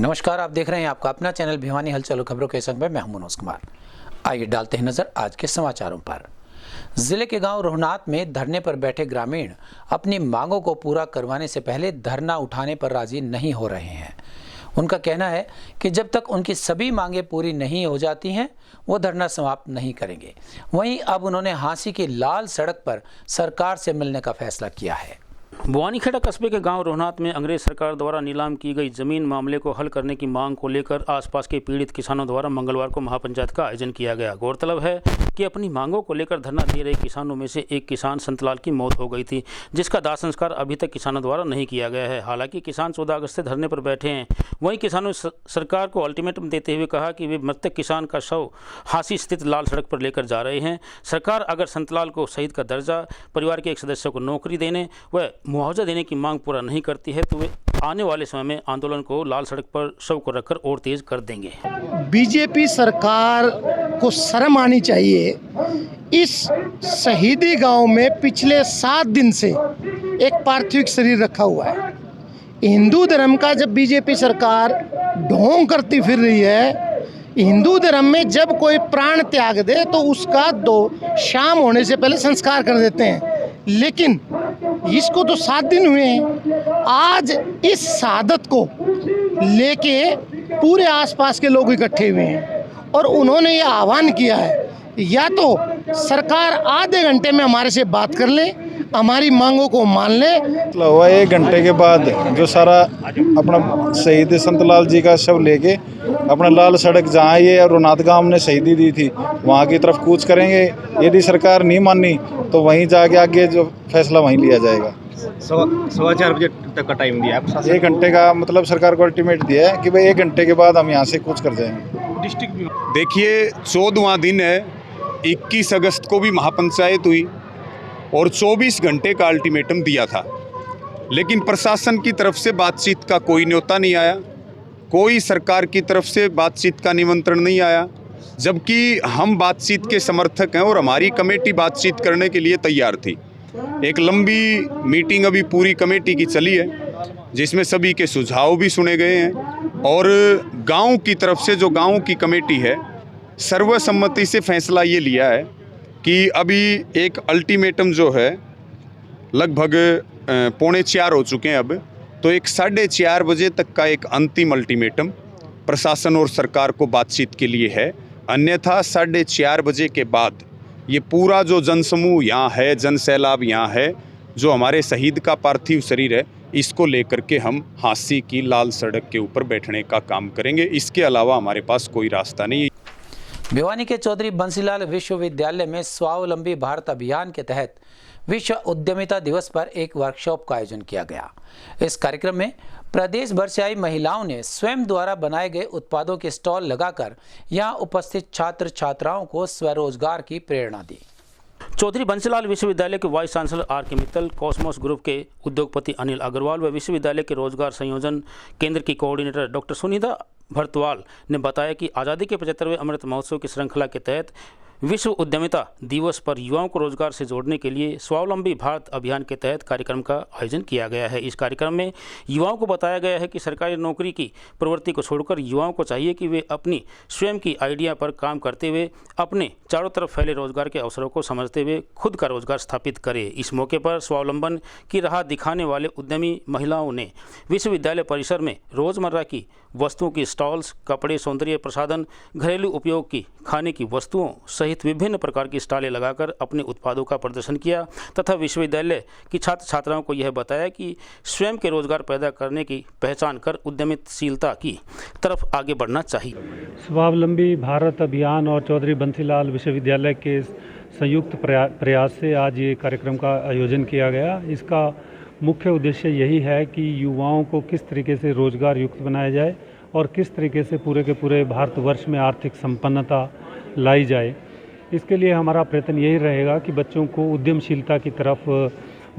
नमस्कार, आप देख रहे हैं आपका अपना चैनल भिवानी हलचल खबरों के संग में मैं हूं मनोज कुमार। आइए डालते हैं नजर आज के समाचारों पर। जिले के गांव रोहनात में धरने पर बैठे ग्रामीण अपनी मांगों को पूरा करवाने से पहले धरना उठाने पर राजी नहीं हो रहे हैं। उनका कहना है कि जब तक उनकी सभी मांगें पूरी नहीं हो जाती हैं वो धरना समाप्त नहीं करेंगे। वहीं अब उन्होंने हांसी की लाल सड़क पर सरकार से मिलने का फैसला किया है। भवानीखेड़ा कस्बे के गांव रोहनात में अंग्रेज सरकार द्वारा नीलाम की गई जमीन मामले को हल करने की मांग को लेकर आसपास के पीड़ित किसानों द्वारा मंगलवार को महापंचायत का आयोजन किया गया। गौरतलब है कि अपनी मांगों को लेकर धरना दे रहे किसानों में से एक किसान संतलाल की मौत हो गई थी, जिसका दाह संस्कार अभी तक किसानों द्वारा नहीं किया गया है। हालांकि किसान 14 अगस्त से धरने पर बैठे हैं। वहीं किसानों ने सरकार को अल्टीमेटम देते हुए कहा कि वे मृतक किसान का शव हांसी स्थित लाल सड़क पर लेकर जा रहे हैं। सरकार अगर संतलाल को शहीद का दर्जा, परिवार के एक सदस्य को नौकरी देने व मुआवजा देने की मांग पूरा नहीं करती है तो वे आने वाले समय में आंदोलन को लाल सड़क पर शव को रखकर और तेज कर देंगे। बीजेपी सरकार को शर्म आनी चाहिए। इस शहीदी गांव में पिछले 7 दिन से एक पार्थिव शरीर रखा हुआ है। हिंदू धर्म का जब बीजेपी सरकार ढोंग करती फिर रही है, हिंदू धर्म में जब कोई प्राण त्याग दे तो उसका शाम होने से पहले संस्कार कर देते हैं, लेकिन इसको तो 7 दिन हुए हैं। आज इस शहादत को लेके पूरे आसपास के लोग इकट्ठे हुए हैं और उन्होंने ये आह्वान किया है या तो सरकार आधे घंटे में हमारे से बात कर ले, हमारी मांगों को मान ले। मतलब हुआ 1 घंटे के बाद जो सारा अपना शहीद संतलाल जी का शव लेके अपना लाल सड़क जहाँ ये रोहनात गांव ने शहीदी दी थी वहाँ की तरफ कूच करेंगे। यदि सरकार नहीं मानी तो वहीं जाके आगे जो फैसला वहीं लिया जाएगा। 4:15 बजे तक का टाइम दिया है। 1 घंटे का मतलब सरकार को अल्टीमेट दिया है कि भाई 1 घंटे के बाद हम यहाँ से कूच कर जाएंगे। डिस्ट्रिक्ट देखिए 14वां दिन है, 21 अगस्त को भी महापंचायत हुई और 24 घंटे का अल्टीमेटम दिया था, लेकिन प्रशासन की तरफ से बातचीत का कोई न्योता नहीं आया, कोई सरकार की तरफ से बातचीत का निमंत्रण नहीं आया। जबकि हम बातचीत के समर्थक हैं और हमारी कमेटी बातचीत करने के लिए तैयार थी। एक लंबी मीटिंग अभी पूरी कमेटी की चली है जिसमें सभी के सुझाव भी सुने गए हैं और गांव की तरफ से जो गांव की कमेटी है सर्वसम्मति से फैसला ये लिया है कि अभी एक अल्टीमेटम जो है लगभग 3:45 हो चुके हैं, अब तो एक 4:30 बजे तक का एक अंतिम अल्टीमेटम प्रशासन और सरकार को बातचीत के लिए है। अन्यथा 4:30 बजे के बाद ये पूरा जो जनसमूह यहाँ है, जन सैलाब यहाँ है, जो हमारे शहीद का पार्थिव शरीर है, इसको लेकर के हम हांसी की लाल सड़क के ऊपर बैठने का काम करेंगे। इसके अलावा हमारे पास कोई रास्ता नहीं है। भिवानी के चौधरी बंसीलाल विश्वविद्यालय में स्वावलंबी भारत अभियान के तहत विश्व उद्यमिता दिवस पर एक वर्कशॉप का आयोजन किया गया। इस कार्यक्रम में प्रदेश भर से आई महिलाओं ने स्वयं द्वारा बनाए गए उत्पादों के स्टॉल लगाकर यहां उपस्थित छात्र छात्राओं को स्वरोजगार की प्रेरणा दी। चौधरी बंसीलाल विश्वविद्यालय के वाइस चांसलर आर के मित्तल, कॉस्मोस ग्रुप के उद्योगपति अनिल अग्रवाल व विश्वविद्यालय के रोजगार संयोजन केंद्र की कोऑर्डिनेटर डॉक्टर सुनीता भरतवाल ने बताया कि आज़ादी के 75वें अमृत महोत्सव की श्रृंखला के तहत विश्व उद्यमिता दिवस पर युवाओं को रोजगार से जोड़ने के लिए स्वावलंबी भारत अभियान के तहत कार्यक्रम का आयोजन किया गया है। इस कार्यक्रम में युवाओं को बताया गया है कि सरकारी नौकरी की प्रवृत्ति को छोड़कर युवाओं को चाहिए कि वे अपनी स्वयं की आइडिया पर काम करते हुए अपने चारों तरफ फैले रोजगार के अवसरों को समझते हुए खुद का रोजगार स्थापित करें। इस मौके पर स्वावलंबन की राह दिखाने वाले उद्यमी महिलाओं ने विश्वविद्यालय परिसर में रोजमर्रा की वस्तुओं की स्टॉल्स, कपड़े, सौंदर्य प्रसाधन, घरेलू उपयोग की खाने की वस्तुओं सहित विभिन्न प्रकार की स्टॉलें लगाकर अपने उत्पादों का प्रदर्शन किया तथा विश्वविद्यालय की छात्र छात्राओं को यह बताया कि स्वयं के रोजगार पैदा करने की पहचान कर उद्यमशीलता की तरफ आगे बढ़ना चाहिए। स्वावलंबी भारत अभियान और चौधरी बंसीलाल विश्वविद्यालय के संयुक्त प्रयास से आज ये कार्यक्रम का आयोजन किया गया। इसका मुख्य उद्देश्य यही है कि युवाओं को किस तरीके से रोजगार युक्त बनाया जाए और किस तरीके से पूरे के पूरे भारतवर्ष में आर्थिक संपन्नता लाई जाए। इसके लिए हमारा प्रयत्न यही रहेगा कि बच्चों को उद्यमशीलता की तरफ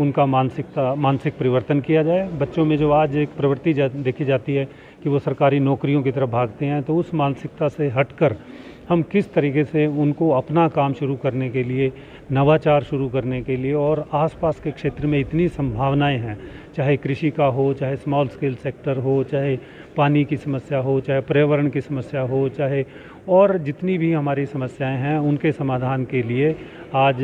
उनका मानसिक परिवर्तन किया जाए। बच्चों में जो आज एक प्रवृत्ति देखी जाती है कि वो सरकारी नौकरियों की तरफ भागते हैं, तो उस मानसिकता से हटकर हम किस तरीके से उनको अपना काम शुरू करने के लिए, नवाचार शुरू करने के लिए, और आसपास के क्षेत्र में इतनी संभावनाएं हैं, चाहे कृषि का हो, चाहे स्मॉल स्केल सेक्टर हो, चाहे पानी की समस्या हो, चाहे पर्यावरण की समस्या हो, चाहे और जितनी भी हमारी समस्याएं हैं उनके समाधान के लिए आज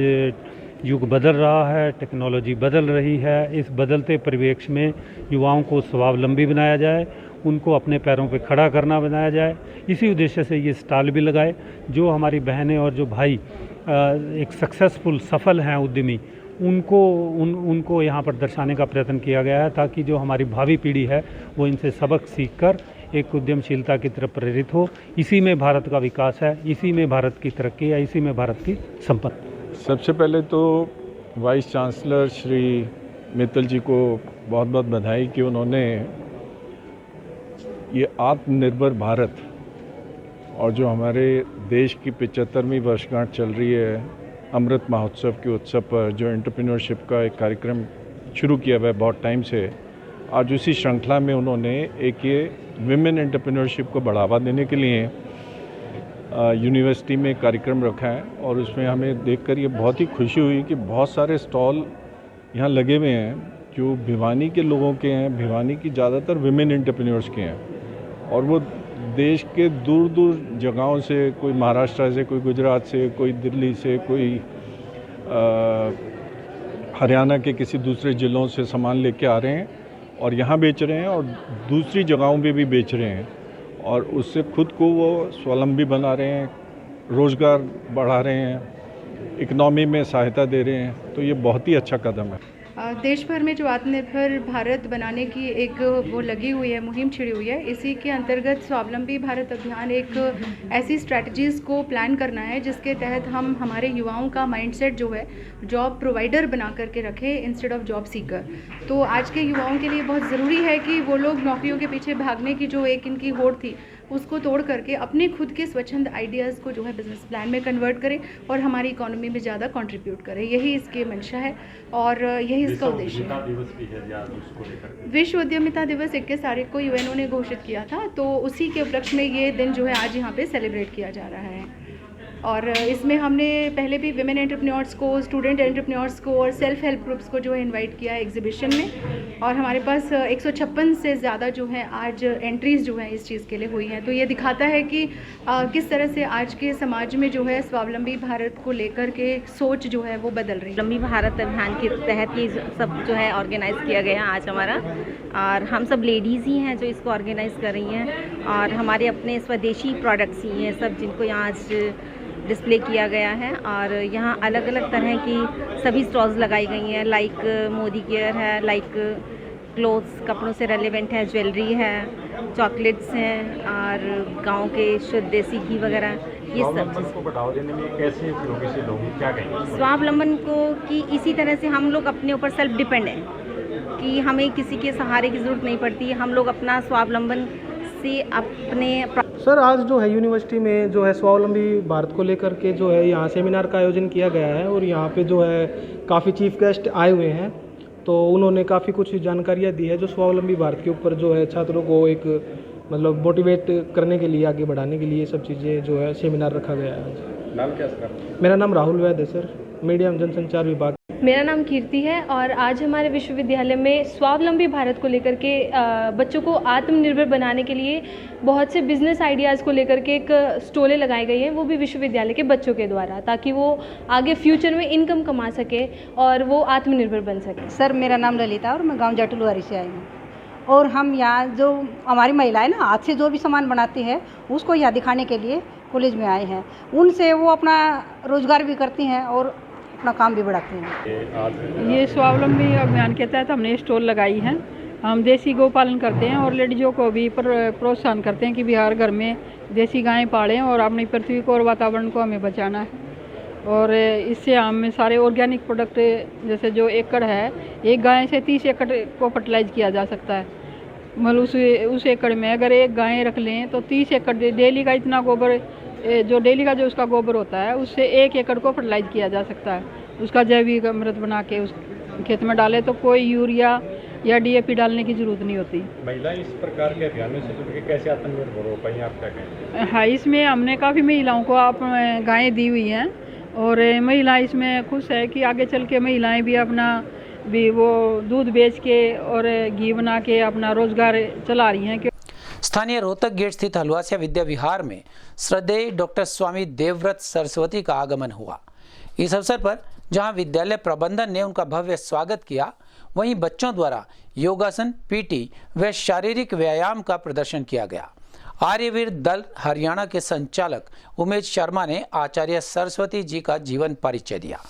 युग बदल रहा है, टेक्नोलॉजी बदल रही है। इस बदलते परिवेश में युवाओं को स्वावलंबी बनाया जाए, उनको अपने पैरों पे खड़ा करना बनाया जाए। इसी उद्देश्य से ये स्टॉल भी लगाए। जो हमारी बहनें और जो भाई एक सक्सेसफुल सफल हैं उद्यमी, उनको यहाँ पर दर्शाने का प्रयत्न किया गया है, ताकि जो हमारी भावी पीढ़ी है वो इनसे सबक सीखकर एक उद्यमशीलता की तरफ प्रेरित हो। इसी में भारत का विकास है, इसी में भारत की तरक्की है, इसी में भारत की संपत्ति। सबसे पहले तो वाइस चांसलर श्री मित्तल जी को बहुत बहुत बधाई कि उन्होंने ये आत्मनिर्भर भारत और जो हमारे देश की 75वीं वर्षगांठ चल रही है अमृत महोत्सव के उत्सव पर जो एंटरप्रेन्योरशिप का एक कार्यक्रम शुरू किया हुआ है बहुत टाइम से, आज उसी श्रृंखला में उन्होंने एक ये विमेन एंटरप्रेन्योरशिप को बढ़ावा देने के लिए यूनिवर्सिटी में कार्यक्रम रखा है। और उसमें हमें देखकर ये बहुत ही खुशी हुई कि बहुत सारे स्टॉल यहाँ लगे हुए हैं जो भिवानी के लोगों के हैं, भिवानी की ज़्यादातर विमेन एंटरप्रेन्योर्स के हैं, और वो देश के दूर दूर जगहों से, कोई महाराष्ट्र से, कोई गुजरात से, कोई दिल्ली से, कोई हरियाणा के किसी दूसरे ज़िलों से सामान लेके आ रहे हैं और यहाँ बेच रहे हैं और दूसरी जगहों पे भी बेच रहे हैं, और उससे खुद को वो स्वावलंबी बना रहे हैं, रोज़गार बढ़ा रहे हैं, इकनॉमी में सहायता दे रहे हैं। तो ये बहुत ही अच्छा कदम है। देश भर में जो आत्मनिर्भर भारत बनाने की एक वो लगी हुई है, मुहिम छिड़ी हुई है। इसी के अंतर्गत स्वावलंबी भारत अभियान एक ऐसी स्ट्रैटेजीज़ को प्लान करना है जिसके तहत हम हमारे युवाओं का माइंडसेट जो है जॉब प्रोवाइडर बना करके रखें इंस्टेड ऑफ जॉब सीकर। तो आज के युवाओं के लिए बहुत ज़रूरी है कि वो लोग नौकरियों के पीछे भागने की जो एक इनकी होड़ थी उसको तोड़ करके अपने खुद के स्वच्छंद आइडियाज़ को जो है बिज़नेस प्लान में कन्वर्ट करें और हमारी इकोनॉमी में ज़्यादा कंट्रीब्यूट करें। यही इसके मंशा है और यही इसका उद्देश्य है। विश्व उद्यमिता दिवस 21 तारीख को यूएनओ ने घोषित किया था, तो उसी के उपलक्ष्य में ये दिन जो है आज यहाँ पे सेलिब्रेट किया जा रहा है। और इसमें हमने पहले भी विमेन एंटरप्रेन्योर्स को, स्टूडेंट एंटरप्रेन्योर्स को और सेल्फ हेल्प ग्रुप्स को जो है इनवाइट किया है एग्जीबिशन में, और हमारे पास 156 से ज़्यादा जो है आज एंट्रीज़ जो है इस चीज़ के लिए हुई हैं। तो ये दिखाता है कि किस तरह से आज के समाज में जो है स्वावलंबी भारत को लेकर के सोच जो है वो बदल रही है। स्वावलंबी भारत अभियान के तहत ये सब जो है ऑर्गेनाइज़ किया गया आज हमारा, और हम सब लेडीज़ ही हैं जो इसको ऑर्गेनाइज़ कर रही हैं, और हमारे अपने स्वदेशी प्रोडक्ट्स ही हैं सब जिनको यहाँ आज डिस्प्ले किया गया है। और यहाँ अलग अलग तरह की सभी स्टॉल्स लगाई गई हैं, लाइक मोदी केयर है, लाइक क्लोथ्स, कपड़ों से रेलेवेंट है, ज्वेलरी है, चॉकलेट्स हैं, और गांव के शुद्ध देसी घी वगैरह, ये सब चीज़ को बढ़ावा देने में कैसे उपयोगी से लोग क्या कहेंगे? स्वावलंबन को कि इसी तरह से हम लोग अपने ऊपर सेल्फ डिपेंड हैं कि हमें किसी के सहारे की ज़रूरत नहीं पड़ती, हम लोग अपना स्वावलंबन से अपने। सर आज जो है यूनिवर्सिटी में जो है स्वावलंबी भारत को लेकर के जो है यहाँ सेमिनार का आयोजन किया गया है, और यहाँ पे जो है काफ़ी चीफ गेस्ट आए हुए हैं, तो उन्होंने काफ़ी कुछ जानकारियाँ दी है जो स्वावलंबी भारत के ऊपर जो है छात्रों को एक मतलब मोटिवेट करने के लिए, आगे बढ़ाने के लिए सब चीज़ें जो है सेमिनार रखा गया है। नाम क्या सर? मेरा नाम राहुल वैद है सर, मीडिया एवं जनसंचार विभाग। मेरा नाम कीर्ति है, और आज हमारे विश्वविद्यालय में स्वावलंबी भारत को लेकर के बच्चों को आत्मनिर्भर बनाने के लिए बहुत से बिजनेस आइडियाज़ को लेकर के एक स्टॉलें लगाई गई हैं, वो भी विश्वविद्यालय के बच्चों के द्वारा, ताकि वो आगे फ्यूचर में इनकम कमा सके और वो आत्मनिर्भर बन सके। सर मेरा नाम ललिता और मैं गांव जटुलवारी से आई हूँ, और हम यहाँ जो हमारी महिलाएं ना हाथ से जो भी सामान बनाती है उसको यहाँ दिखाने के लिए कॉलेज में आए हैं। उनसे वो अपना रोजगार भी करती हैं और अपना काम भी बढ़ाते हैं। ये स्वावलंबी अभियान के तहत हमने स्टॉल लगाई है। हम देसी गौ पालन करते हैं और लेडीज़ों को भी प्रोत्साहन करते हैं कि भी हर घर में देसी गायें पालें और अपनी पृथ्वी को और वातावरण को हमें बचाना है। और इससे हमें सारे ऑर्गेनिक प्रोडक्ट, जैसे जो एकड़ है, एक गाय से 30 एकड़ को फर्टिलाइज किया जा सकता है। मतलब उस एकड़ में अगर एक गाय रख लें तो 30 एकड़ डेली का इतना गोबर, जो डेली का जो उसका गोबर होता है उससे 1 एकड़ को फर्टिलाइज किया जा सकता है। उसका जैविक अमृत बना के उस खेत में डाले तो कोई यूरिया या DAP डालने की ज़रूरत नहीं होती। महिलाएं इस प्रकार के अभियान में से जुड़ के कैसे आत्मनिर्भर हो पाई, आप क्या कहेंगे? हाँ, इसमें हमने काफ़ी महिलाओं को आप गायें दी हुई हैं और महिला इसमें खुश है कि आगे चल के महिलाएं भी अपना भी वो दूध बेच के और घी बना के अपना रोजगार चला रही हैं। स्थानीय रोहतक गेट स्थित हलवासिया विद्या विहार में श्रद्धेय डॉक्टर स्वामी देवव्रत सरस्वती का आगमन हुआ। इस अवसर पर जहां विद्यालय प्रबंधन ने उनका भव्य स्वागत किया, वहीं बच्चों द्वारा योगासन, PT व शारीरिक व्यायाम का प्रदर्शन किया गया। आर्यवीर दल हरियाणा के संचालक उमेश शर्मा ने आचार्य सरस्वती जी का जीवन परिचय दिया।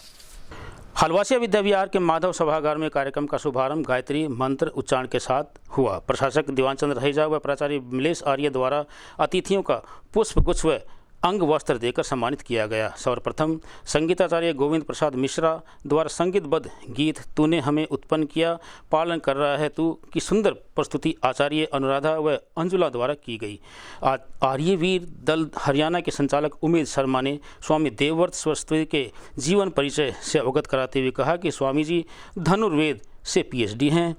हलवासिया विद्या विहार के माधव सभागार में कार्यक्रम का शुभारंभ गायत्री मंत्र उच्चारण के साथ हुआ। प्रशासक दीवानचंद्र रहेजा व प्राचार्य मिलेश आर्य द्वारा अतिथियों का पुष्प गुच्छ व अंग वस्त्र देकर सम्मानित किया गया। सर्वप्रथम संगीताचार्य गोविंद प्रसाद मिश्रा द्वारा संगीतबद्ध गीत तूने हमें उत्पन्न किया, पालन कर रहा है तू की सुंदर प्रस्तुति आचार्य अनुराधा व अंजुला द्वारा की गई। आर्यवीर दल हरियाणा के संचालक उमेश शर्मा ने स्वामी देवव्रत सरस्वती के जीवन परिचय से अवगत कराते हुए कहा कि स्वामी जी धनुर्वेद से PhD हैं।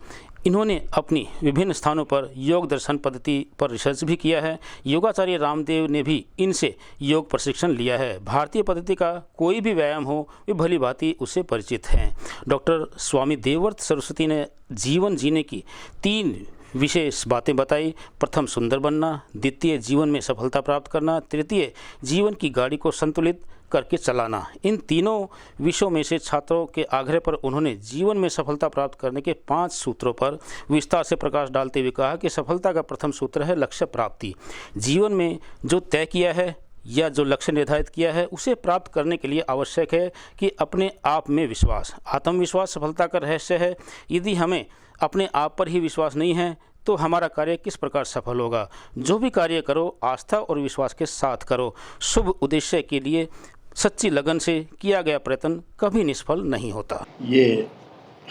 इन्होंने अपनी विभिन्न स्थानों पर योग दर्शन पद्धति पर रिसर्च भी किया है। योगाचार्य रामदेव ने भी इनसे योग प्रशिक्षण लिया है। भारतीय पद्धति का कोई भी व्यायाम हो वे भली भांति उससे परिचित हैं। डॉक्टर स्वामी देवव्रत सरस्वती ने जीवन जीने की 3 विशेष बातें बताई। प्रथम सुंदर बनना, द्वितीय जीवन में सफलता प्राप्त करना, तृतीय जीवन की गाड़ी को संतुलित करके चलाना। इन तीनों विषयों में से छात्रों के आग्रह पर उन्होंने जीवन में सफलता प्राप्त करने के 5 सूत्रों पर विस्तार से प्रकाश डालते हुए कहा कि सफलता का प्रथम सूत्र है लक्ष्य प्राप्ति। जीवन में जो तय किया है या जो लक्ष्य निर्धारित किया है उसे प्राप्त करने के लिए आवश्यक है कि अपने आप में विश्वास, आत्मविश्वास सफलता का रहस्य है। यदि हमें अपने आप पर ही विश्वास नहीं है तो हमारा कार्य किस प्रकार सफल होगा। जो भी कार्य करो आस्था और विश्वास के साथ करो। शुभ उद्देश्य के लिए सच्ची लगन से किया गया प्रयत्न कभी निष्फल नहीं होता। ये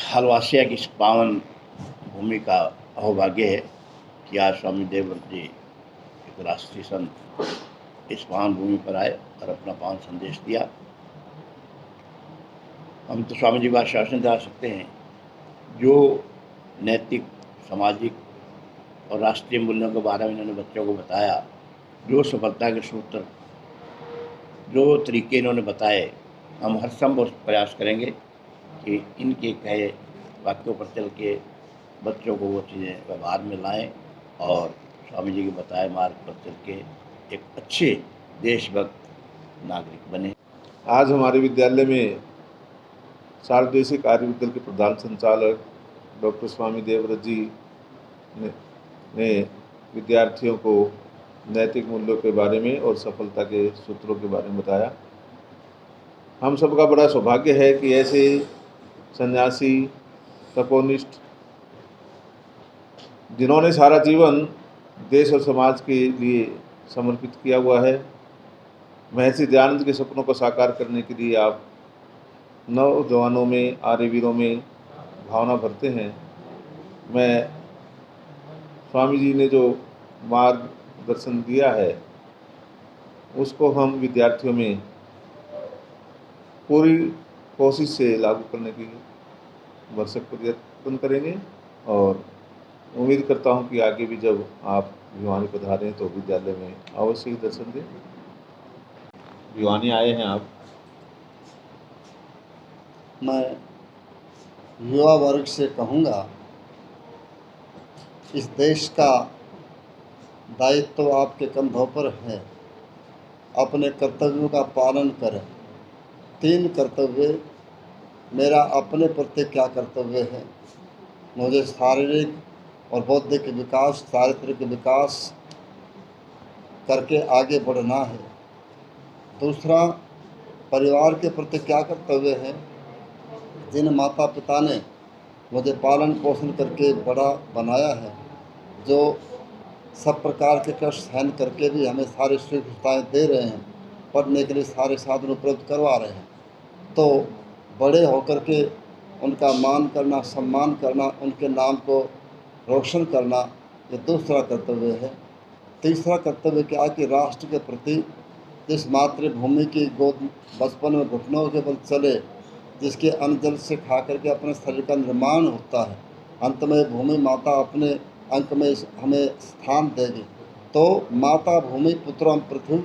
हलवासिया की पावन भूमि का अहोभाग्य है कि आज स्वामी देवव्रत जी एक राष्ट्रीय संत इस पावन भूमि पर आए और अपना पावन संदेश दिया। हम तो स्वामी जी का शासन जा सकते हैं। जो नैतिक, सामाजिक और राष्ट्रीय मूल्यों के बारे में इन्होंने बच्चों को बताया, जो सफलता के सूत्र, जो तरीके इन्होंने बताए, हम हर संभव प्रयास करेंगे कि इनके कहे वाक्यों पर चल के बच्चों को वो चीज़ें व्यवहार में लाएं और स्वामी जी के बताए मार्ग पर चल के एक अच्छे देशभक्त नागरिक बने। आज हमारे विद्यालय में सार्वदेशिक आर्य विद्यालय के प्रधान संचालक डॉक्टर स्वामी देवव्रत जी ने विद्यार्थियों को नैतिक मूल्यों के बारे में और सफलता के सूत्रों के बारे में बताया। हम सबका बड़ा सौभाग्य है कि ऐसे सन्यासी, तपोनिष्ठ, जिन्होंने सारा जीवन देश और समाज के लिए समर्पित किया हुआ है, महर्षि दयानंद के सपनों को साकार करने के लिए आप नौजवानों में, आर्यवीरों में भावना भरते हैं। मैं स्वामी जी ने जो मार्गदर्शन दिया है उसको हम विद्यार्थियों में पूरी कोशिश से लागू करने की भरसक प्रयत्न करेंगे और उम्मीद करता हूं कि आगे भी जब आप भिवानी पधारें तो विद्यालय में अवश्य ही दर्शन दें। भिवानी आए हैं आप। मैं युवा वर्ग से कहूँगा, इस देश का दायित्व आपके कंधों पर है। अपने कर्तव्यों का पालन करें। 3 कर्तव्य। मेरा अपने प्रति क्या कर्तव्य है? मुझे शारीरिक और बौद्धिक विकास, चारित्रिक विकास करके आगे बढ़ना है। दूसरा, परिवार के प्रति क्या कर्तव्य है? जिन माता पिता ने मुझे पालन पोषण करके बड़ा बनाया है, जो सब प्रकार के कष्ट सहन करके भी हमें सारी सुविधाएँ दे रहे हैं, पढ़ने के लिए सारे साधन उपलब्ध करवा रहे हैं, तो बड़े होकर के उनका मान करना, सम्मान करना, उनके नाम को रोशन करना, ये दूसरा कर्तव्य है। तीसरा कर्तव्य क्या कि राष्ट्र के प्रति, जिस मातृभूमि की गोद बचपन में घुटनों के बल चले, जिसके अन्न जल से खा करके अपने शरीर का निर्माण होता है, अंत में भूमि माता अपने अंक में हमें स्थान देगी। तो माता भूमि पुत्रम पृथ्वी,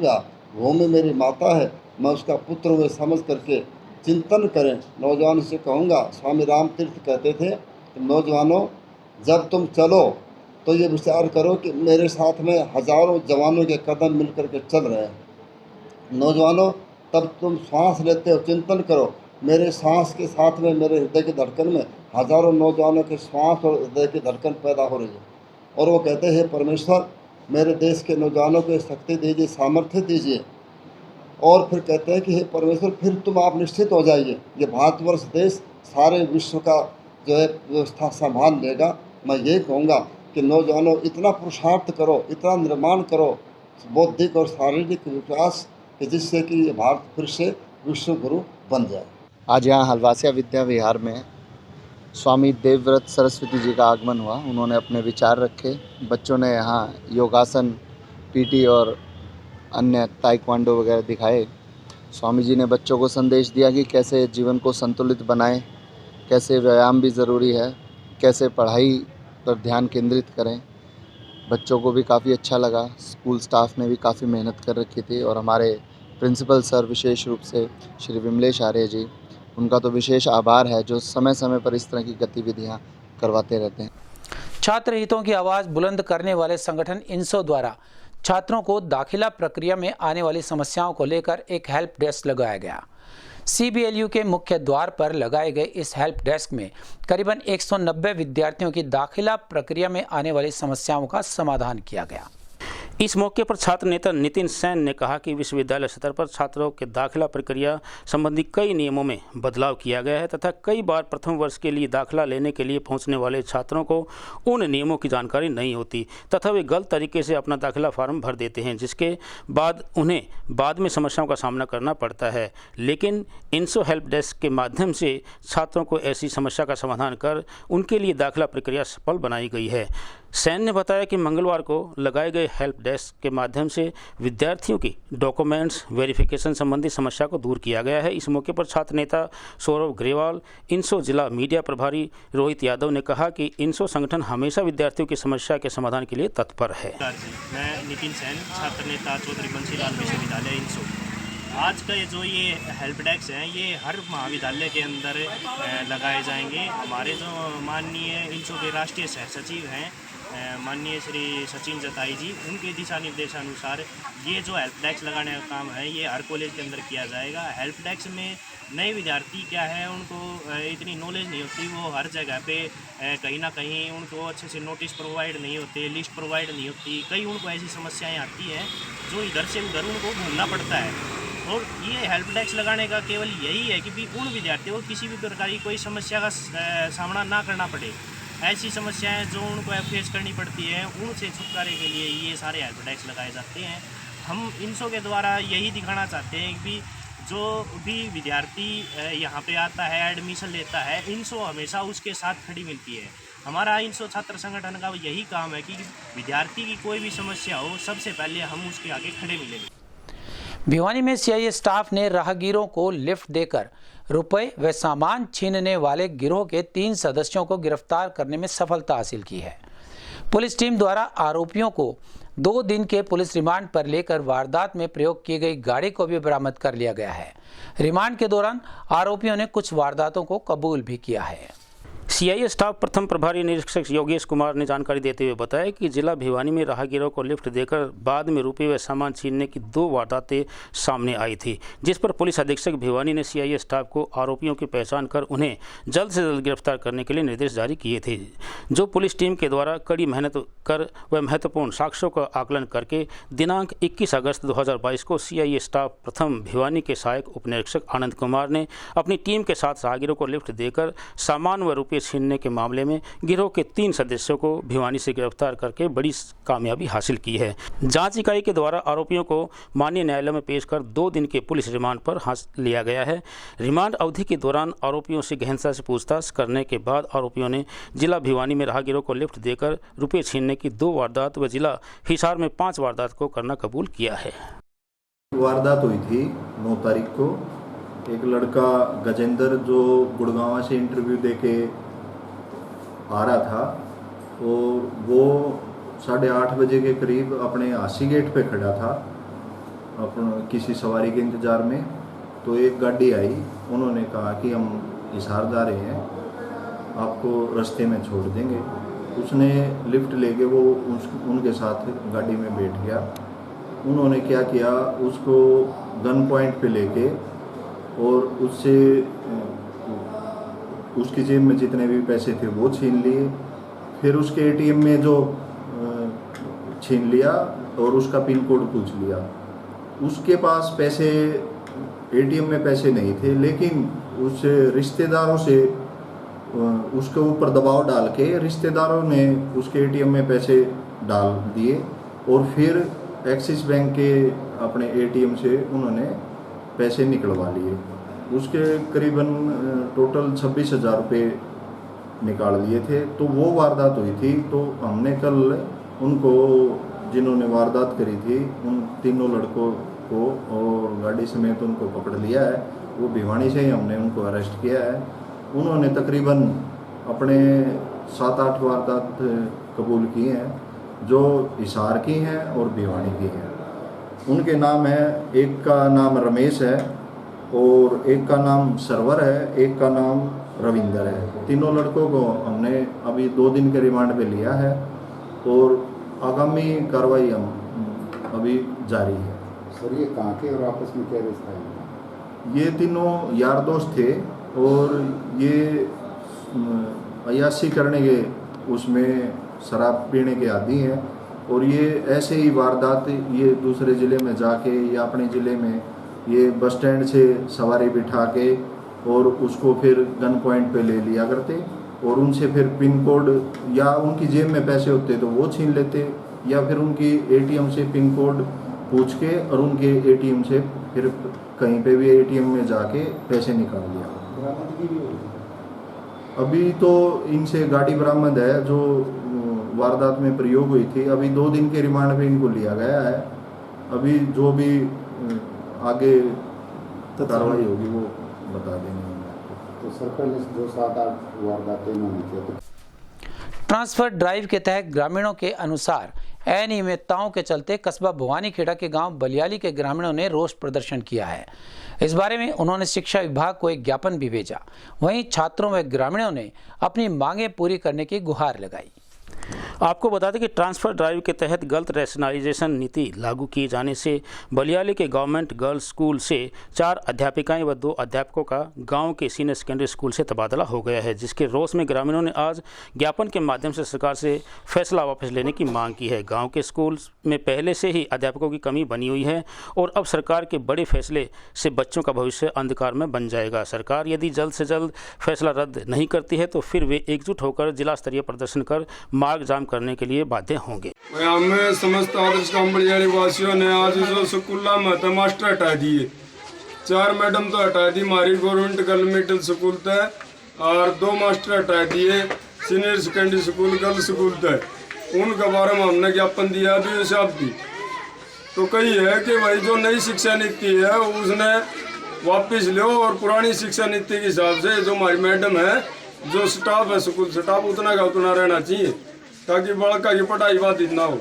भूमि मेरी माता है, मैं उसका पुत्र हुए समझ करके चिंतन करें। नौजवान से कहूँगा, स्वामी राम तीर्थ कहते थे कि नौजवानों जब तुम चलो तो ये विचार करो कि मेरे साथ में हजारों जवानों के कदम मिल कर के चल रहे हैं। नौजवानों तब तुम सांस लेते हो, चिंतन करो मेरे सांस के साथ में, मेरे हृदय की धड़कन में हजारों नौजवानों के सांस और हृदय की धड़कन पैदा हो रही है। और वो कहते हैं परमेश्वर मेरे देश के नौजवानों को शक्ति दीजिए, सामर्थ्य दीजिए। और फिर कहते हैं कि हे परमेश्वर फिर तुम आप निश्चित हो जाइए, ये भारतवर्ष देश सारे विश्व का जो है व्यवस्था संभाल लेगा। मैं ये कहूँगा कि नौजवानों इतना पुरुषार्थ करो, इतना निर्माण करो बौद्धिक और शारीरिक विकास कि जिससे कि ये भारत फिर से विश्व गुरु बन जाए। आज यहाँ हलवासिया विद्या विहार में स्वामी देवव्रत सरस्वती जी का आगमन हुआ। उन्होंने अपने विचार रखे, बच्चों ने यहाँ योगासन, पीटी और अन्य ताइक्वांडो वगैरह दिखाए। स्वामी जी ने बच्चों को संदेश दिया कि कैसे जीवन को संतुलित बनाएं, कैसे व्यायाम भी ज़रूरी है, कैसे पढ़ाई पर ध्यान केंद्रित करें। बच्चों को भी काफ़ी अच्छा लगा। स्कूल स्टाफ ने भी काफ़ी मेहनत कर रखी थी और हमारे प्रिंसिपल सर विशेष रूप से श्री विमलेश आर्य जी, उनका तो विशेष आभार है जो समय समय पर इस तरह की गतिविधियां करवाते रहते हैं। छात्र हितों की आवाज़ बुलंद करने वाले संगठन इंसो द्वारा छात्रों को दाखिला प्रक्रिया में आने वाली समस्याओं को लेकर एक हेल्प डेस्क लगाया गया। CBLU के मुख्य द्वार पर लगाए गए इस हेल्प डेस्क में करीबन 190 विद्यार्थियों की दाखिला प्रक्रिया में आने वाली समस्याओं का समाधान किया गया। इस मौके पर छात्र नेता नितिन सेन ने कहा कि विश्वविद्यालय स्तर पर छात्रों के दाखिला प्रक्रिया संबंधी कई नियमों में बदलाव किया गया है तथा कई बार प्रथम वर्ष के लिए दाखिला लेने के लिए पहुंचने वाले छात्रों को उन नियमों की जानकारी नहीं होती तथा वे गलत तरीके से अपना दाखिला फार्म भर देते हैं, जिसके बाद उन्हें बाद में समस्याओं का सामना करना पड़ता है। लेकिन इंसो हेल्प डेस्क के माध्यम से छात्रों को ऐसी समस्या का समाधान कर उनके लिए दाखिला प्रक्रिया सफल बनाई गई है। सेन ने बताया कि मंगलवार को लगाए गए हेल्प डेस्क के माध्यम से विद्यार्थियों की डॉक्यूमेंट्स वेरिफिकेशन संबंधी समस्या को दूर किया गया है। इस मौके पर छात्र नेता सौरभ ग्रेवाल, इंसो जिला मीडिया प्रभारी रोहित यादव ने कहा कि इंसो संगठन हमेशा विद्यार्थियों की समस्या के समाधान के लिए तत्पर है। मैं नितिन सेन, छात्र नेता चौधरी बंसीलाल विश्वविद्यालय इंसो। आज का ये हेल्प डेस्क हैं, ये हर महाविद्यालय के अंदर लगाए जाएंगे। हमारे जो माननीय इंसो के राष्ट्रीय सह सचिव हैं माननीय श्री सचिन जताई जी, उनके दिशा निर्देशानुसार ये जो हेल्प डेस्क लगाने का काम है ये हर कॉलेज के अंदर किया जाएगा। हेल्प डेस्क में नए विद्यार्थी क्या है, उनको इतनी नॉलेज नहीं होती, वो हर जगह पे कहीं ना कहीं उनको अच्छे से नोटिस प्रोवाइड नहीं होते, लिस्ट प्रोवाइड नहीं होती। कई उनको ऐसी समस्याएं आती हैं जो इधर से उधर उनको घूमना पड़ता है। और ये हेल्प डेस्क लगाने का केवल यही है कि भी उन विद्यार्थियों को किसी भी प्रकार की कोई समस्या का सामना ना करना पड़े। ऐसी समस्याएं जो उनको फेस करनी पड़ती है उनसे छुटकारे के लिए ये सारे हेल्प डेस्क लगाए जाते हैं। हम इंसो के द्वारा यही दिखाना चाहते हैं कि जो भी विद्यार्थी यहाँ पे आता है, एडमिशन लेता है, इंसो हमेशा उसके साथ खड़ी मिलती है। हमारा इंसो छात्र संगठन का यही काम है कि विद्यार्थी की कोई भी समस्या हो, सबसे पहले हम उसके आगे खड़े मिलेंगे। भिवानी में CIA स्टाफ ने राहगीरों को लिफ्ट देकर रुपए व सामान छीनने वाले गिरोह के 3 सदस्यों को गिरफ्तार करने में सफलता हासिल की है। पुलिस टीम द्वारा आरोपियों को 2 दिन के पुलिस रिमांड पर लेकर वारदात में प्रयोग की गई गाड़ी को भी बरामद कर लिया गया है। रिमांड के दौरान आरोपियों ने कुछ वारदातों को कबूल भी किया है। CIA स्टाफ प्रथम प्रभारी निरीक्षक योगेश कुमार ने जानकारी देते हुए बताया कि जिला भिवानी में राहगीरों को लिफ्ट देकर बाद में रुपये व सामान छीनने की 2 वारदातें सामने आई थी, जिस पर पुलिस अधीक्षक भिवानी ने CIA स्टाफ को आरोपियों की पहचान कर उन्हें जल्द से जल्द गिरफ्तार करने के लिए निर्देश जारी किए थे। जो पुलिस टीम के द्वारा कड़ी मेहनत कर व महत्वपूर्ण साक्ष्यों का आकलन करके दिनांक 21 अगस्त 2022 को CIA स्टाफ प्रथम भिवानी के सहायक उप निरीक्षक आनंद कुमार ने अपनी टीम के साथ राहगीरों को लिफ्ट देकर सामान व रुपये छीनने के मामले में गिरोह के 3 सदस्यों को भिवानी से गिरफ्तार करके बड़ी कामयाबी हासिल की है। जांच इकाई के द्वारा आरोपियों को माननीय न्यायालय में पेश कर 2 दिन के पुलिस रिमांड पर लिया गया है। रिमांड अवधि के दौरान आरोपियों से गहनता से पूछताछ करने के बाद आरोपियों ने जिला भिवानी में राहगीरों को लिफ्ट देकर रुपये छीनने की 2 वारदात व जिला हिसार में 5 वारदात को करना कबूल किया है। वारदात हुई थी 9 तारीख को। एक लड़का गजेंद्र जो गुड़गांव से इंटरव्यू देके आ रहा था और वो 8:30 बजे के करीब अपने हासी गेट पे खड़ा था अपना किसी सवारी के इंतज़ार में। तो एक गाड़ी आई, उन्होंने कहा कि हम हिसार जा रहे हैं, आपको रास्ते में छोड़ देंगे। उसने लिफ्ट लेके वो उनके साथ गाड़ी में बैठ गया। उन्होंने क्या किया, उसको गन पॉइंट पे लेके और उससे उसकी जेब में जितने भी पैसे थे वो छीन लिए। फिर उसके एटीएम में जो छीन लिया और उसका पिन कोड पूछ लिया। उसके पास पैसे, एटीएम में पैसे नहीं थे, लेकिन उस रिश्तेदारों से उसके ऊपर दबाव डाल के रिश्तेदारों ने उसके एटीएम में पैसे डाल दिए और फिर एक्सिस बैंक के अपने एटीएम से उन्होंने पैसे निकलवा लिए। उसके करीबन टोटल 26,000 रुपये निकाल लिए थे। तो वो वारदात हुई थी। तो हमने कल उनको, जिन्होंने वारदात करी थी, उन तीनों लड़कों को और गाड़ी समेत उनको पकड़ लिया है। वो भिवानी से ही हमने उनको अरेस्ट किया है। उन्होंने तकरीबन अपने 7-8 वारदात कबूल की हैं, जो हिसार की हैं और भिवानी की हैं। उनके नाम है, एक का नाम रमेश है और एक का नाम सरवर है, एक का नाम रविंदर है। तीनों लड़कों को हमने अभी 2 दिन के रिमांड पे लिया है और आगामी कार्रवाई हम अभी जारी है। सर ये कहाँ के और आपस में क्या रिश्ता है? ये तीनों यार दोस्त थे और ये अय्याशी करने के उसमें शराब पीने के आदी हैं और ये ऐसे ही वारदात ये दूसरे ज़िले में जाके या अपने ज़िले में ये बस स्टैंड से सवारी बिठा के और उसको फिर गन पॉइंट पे ले लिया करते और उनसे फिर पिन कोड या उनकी जेब में पैसे होते तो वो छीन लेते या फिर उनकी एटीएम से पिन कोड पूछ के और उनके एटीएम से फिर कहीं पे भी एटीएम में जाके पैसे निकाल लिया। अभी तो इनसे गाड़ी बरामद है जो वारदात में प्रयोग हुई थी। अभी 2 दिन के रिमांड पे इनको लिया गया है। अभी जो भी आगे कार्रवाई होगी वो बता देंगे। तो सरकार ने जो 7-8 वारदातें होनी चाहिए। ट्रांसफर ड्राइव के तहत ग्रामीणों के अनुसार अनियमितताओं के चलते कस्बा भवानीखेड़ा के गांव बलियाली के ग्रामीणों ने रोष प्रदर्शन किया है। इस बारे में उन्होंने शिक्षा विभाग को एक ज्ञापन भी भेजा। वहीं छात्रों व ग्रामीणों ने अपनी मांगें पूरी करने की गुहार लगाई। आपको बता दें कि ट्रांसफ़र ड्राइव के तहत गलत रैशनलाइजेशन नीति लागू किए जाने से बलियाली के गवर्नमेंट गर्ल्स स्कूल से 4 अध्यापिकाएं व 2 अध्यापकों का गांव के सीनियर सेकेंडरी स्कूल से तबादला हो गया है, जिसके रोष में ग्रामीणों ने आज ज्ञापन के माध्यम से सरकार से फैसला वापस लेने की मांग की है। गाँव के स्कूल में पहले से ही अध्यापकों की कमी बनी हुई है और अब सरकार के बड़े फैसले से बच्चों का भविष्य अंधकार में बन जाएगा। सरकार यदि जल्द से जल्द फैसला रद्द नहीं करती है तो फिर वे एकजुट होकर जिला स्तरीय प्रदर्शन कर मार्ग जाम करने के लिए बाध्य होंगे। हमें समस्त आदर्श गांव बलियाली वासियों ने आज जो स्कूल में तो मास्टर हटा दिए, 4 मैडम तो हटा दी हमारी गवर्नमेंट गर्ल मिडिल स्कूल तय और 2 मास्टर हटा दिए senior secondary school girl school तय। उनके बारे में हमने ज्ञापन दिया भी हिसाब दी। तो कही है कि भाई जो नई शिक्षा नीति है उसने वापस लो और पुरानी शिक्षा नीति के हिसाब से जो हमारी मैडम है, जो स्टाफ है स्कूल स्टाफ उतना का उतना रहना चाहिए ताकि बड़का की पढ़ाई बाधित ना हो।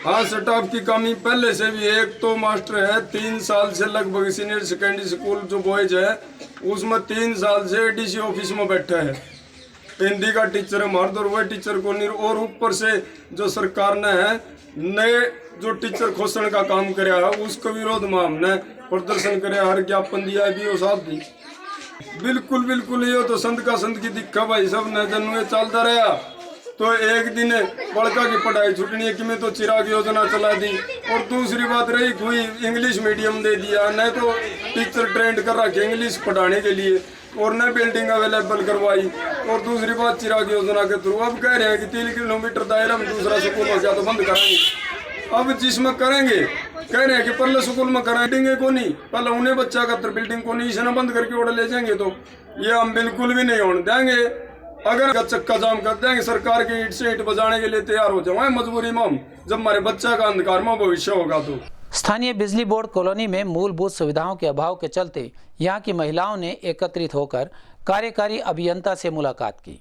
हाँ, स्टाफ की कमी पहले से भी, एक तो मास्टर है 3 साल से लगभग सीनियर सेकेंडरी स्कूल जो बॉयज है उसमें 3 साल से डीसी ऑफिस में बैठा है। हिंदी का टीचर है मर्द और वह टीचर को नहीं, और ऊपर से जो सरकार ने है नए जो टीचर खोसण का काम कराया है उसके विरोध में हमने प्रदर्शन कराया, हर ज्ञापन दिया भी साहब दी। बिल्कुल बिल्कुल ये तो संत का संत की दिक्कत भाई सब ने जन्म चलता रहा तो एक दिन बड़का की पढ़ाई छुटनी है कि मैं तो चिराग योजना चला दी और दूसरी बात रही कोई इंग्लिश मीडियम दे दिया, न तो टीचर ट्रेंड कर रखे इंग्लिश पढ़ाने के लिए और न बिल्डिंग अवेलेबल करवाई और दूसरी बात चिराग योजना के थ्रू अब कह रहे हैं कि 3 किलोमीटर दायरा में दूसरा स्कूल हो गया तो बंद कराएंगे। अब जिसमें करेंगे कह रहे हैं कि पहले स्कूल में कराएंगे को नहीं, पहले उन्हें बच्चा का बिल्डिंग को नहीं इसे बंद करके ऑर्डर ले जाएंगे तो ये हम बिल्कुल भी नहीं होने देंगे। अगर चक्का जाम कर देंगे सरकार की ईंट से ईंट बजाने के लिए तैयार हो जाए मजबूरी में हम, जब हमारे बच्चा का अंधकार में भविष्य होगा। तो स्थानीय बिजली बोर्ड कॉलोनी में मूलभूत सुविधाओं के अभाव के चलते यहां की महिलाओं ने एकत्रित होकर कार्यकारी अभियंता से मुलाकात की।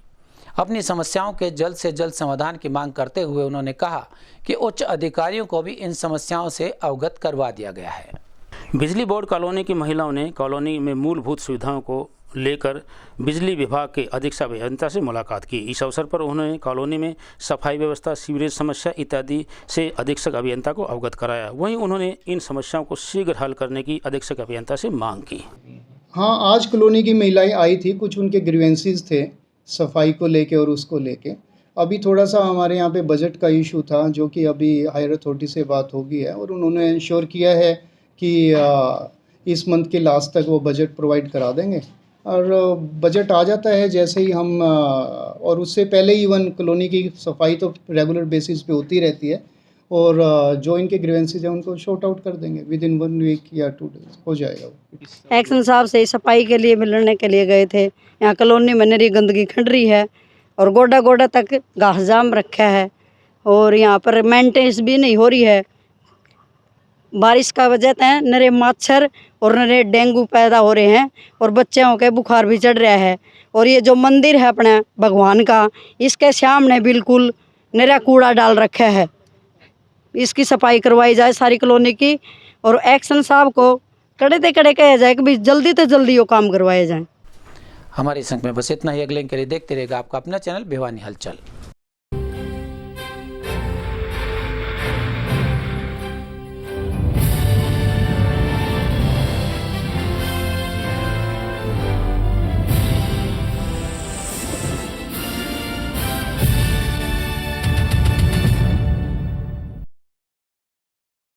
अपनी समस्याओं के जल्द से जल्द समाधान की मांग करते हुए उन्होंने कहा कि उच्च अधिकारियों को भी इन समस्याओं से अवगत करवा दिया गया है। बिजली बोर्ड कॉलोनी की महिलाओं ने कॉलोनी में मूलभूत सुविधाओं को लेकर बिजली विभाग के अधीक्षक अभियंता से मुलाकात की। इस अवसर पर उन्होंने कॉलोनी में सफाई व्यवस्था, सीवरेज समस्या इत्यादि से अधीक्षक अभियंता को अवगत कराया। वहीं उन्होंने इन समस्याओं को शीघ्र हल करने की अधीक्षक अभियंता से मांग की। हाँ, आज कॉलोनी की महिलाएं आई थी, कुछ उनके ग्रीवेंसेस थे सफाई को लेके और उसको लेके। अभी थोड़ा सा हमारे यहाँ पे बजट का इशू था जो कि अभी हायर अथॉरिटी से बात हो गई है और उन्होंने इंश्योर किया है कि इस मंथ के लास्ट तक वो बजट प्रोवाइड करा देंगे और बजट आ जाता है जैसे ही हम और उससे पहले इवन कॉलोनी की सफाई तो रेगुलर बेसिस पे होती रहती है और जो इनके ग्रीवेंसेस हैं उनको शॉर्ट आउट कर देंगे विद इन 1 वीक या 2 डेज हो जाएगा। एक्शन साहब से सफाई के लिए मिलने के लिए गए थे। यहाँ कॉलोनी में नरी गंदगी खंड रही है और गोडा गोडा तक घास जाम रखा है और यहाँ पर मेंटेनेंस भी नहीं हो रही है। बारिश का वजह से नरे मच्छर और नरे डेंगू पैदा हो रहे हैं और बच्चों के बुखार भी चढ़ रहा है। और ये जो मंदिर है अपने भगवान का, इसके सामने बिल्कुल नरा कूड़ा डाल रखा है। इसकी सफाई करवाई जाए सारी कॉलोनी की और एक्शन साहब को कड़े से कड़े कहा जाए कि भी जल्दी से जल्दी वो काम करवाए जाए। हमारे संग में बस इतना ही। अगले के लिए देखते रहेगा आपका अपना चैनल भिवानी हलचल।